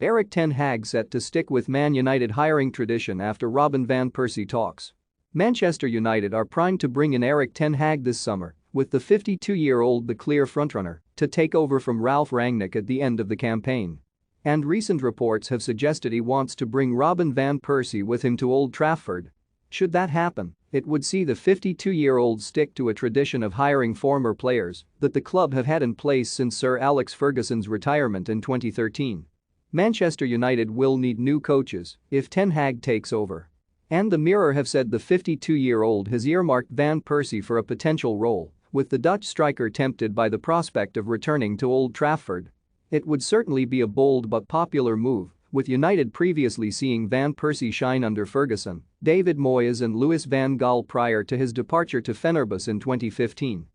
Erik Ten Hag set to stick with Man United hiring tradition after Robin van Persie talks. Manchester United are primed to bring in Erik Ten Hag this summer, with the 52-year-old the clear frontrunner to take over from Ralf Rangnick at the end of the campaign. And recent reports have suggested he wants to bring Robin van Persie with him to Old Trafford. Should that happen, it would see the 52-year-old stick to a tradition of hiring former players that the club have had in place since Sir Alex Ferguson's retirement in 2013. Manchester United will need new coaches if Ten Hag takes over. And the Mirror have said the 52-year-old has earmarked Van Persie for a potential role, with the Dutch striker tempted by the prospect of returning to Old Trafford. It would certainly be a bold but popular move, with United previously seeing Van Persie shine under Ferguson, David Moyes and Louis van Gaal prior to his departure to Fenerbahce in 2015.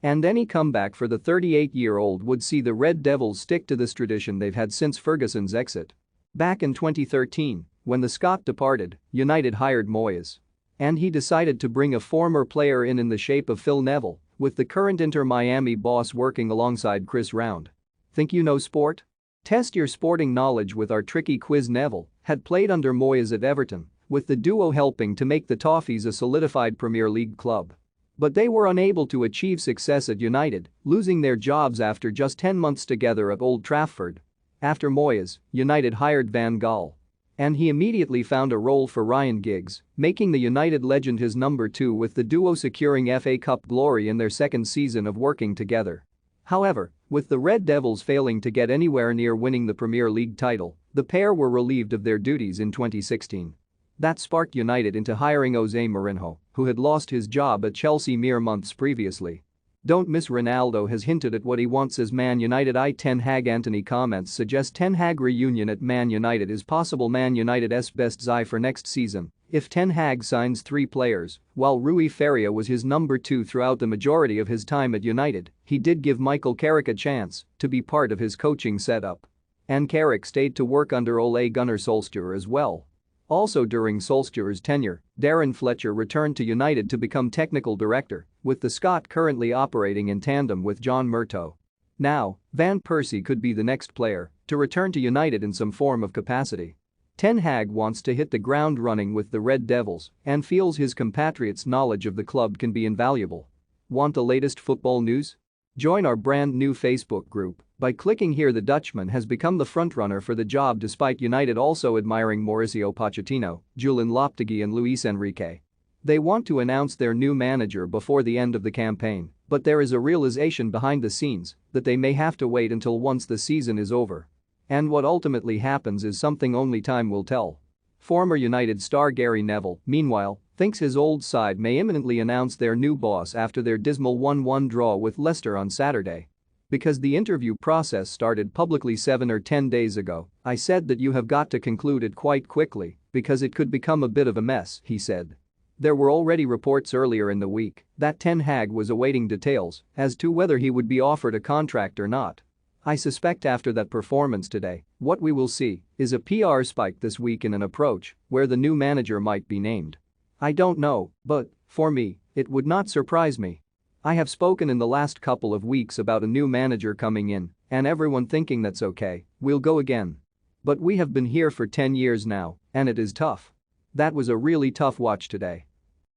And any comeback for the 38-year-old would see the Red Devils stick to this tradition they've had since Ferguson's exit. Back in 2013, when the Scot departed, United hired Moyes. And he decided to bring a former player in the shape of Phil Neville, with the current Inter Miami boss working alongside Chris Round. Think you know sport? Test your sporting knowledge with our tricky quiz. Neville had played under Moyes at Everton, with the duo helping to make the Toffees a solidified Premier League club. But they were unable to achieve success at United, losing their jobs after just 10 months together at Old Trafford. After Moyes, United hired Van Gaal. And he immediately found a role for Ryan Giggs, making the United legend his number 2, with the duo securing FA Cup glory in their second season of working together. However, with the Red Devils failing to get anywhere near winning the Premier League title, the pair were relieved of their duties in 2016. That sparked United into hiring Jose Mourinho, who had lost his job at Chelsea mere months previously. Don't miss Ronaldo has hinted at what he wants as Man United Ten Hag. Anthony comments suggest Ten Hag reunion at Man United is possible. Man United's best eye for next season if Ten Hag signs 3 players. While Rui Faria was his number 2 throughout the majority of his time at United, he did give Michael Carrick a chance to be part of his coaching setup. And Carrick stayed to work under Ole Gunnar Solskjaer as well. Also during Solskjaer's tenure, Darren Fletcher returned to United to become technical director, with the Scot currently operating in tandem with John Murtough. Now, Van Persie could be the next player to return to United in some form of capacity. Ten Hag wants to hit the ground running with the Red Devils and feels his compatriots' knowledge of the club can be invaluable. Want the latest football news? Join our brand new Facebook group by clicking here. The Dutchman has become the frontrunner for the job despite United also admiring Mauricio Pochettino, Julen Lopetegui and Luis Enrique. They want to announce their new manager before the end of the campaign, but there is a realization behind the scenes that they may have to wait until once the season is over. And what ultimately happens is something only time will tell. Former United star Gary Neville, meanwhile, thinks his old side may imminently announce their new boss after their dismal 1-1 draw with Leicester on Saturday. Because the interview process started publicly 7 or 10 days ago, I said that you have got to conclude it quite quickly because it could become a bit of a mess, he said. There were already reports earlier in the week that Ten Hag was awaiting details as to whether he would be offered a contract or not. I suspect after that performance today, what we will see is a PR spike this week in an approach where the new manager might be named. I don't know, but, for me, it would not surprise me. I have spoken in the last couple of weeks about a new manager coming in and everyone thinking that's okay, we'll go again. But we have been here for 10 years now, and it is tough. That was a really tough watch today.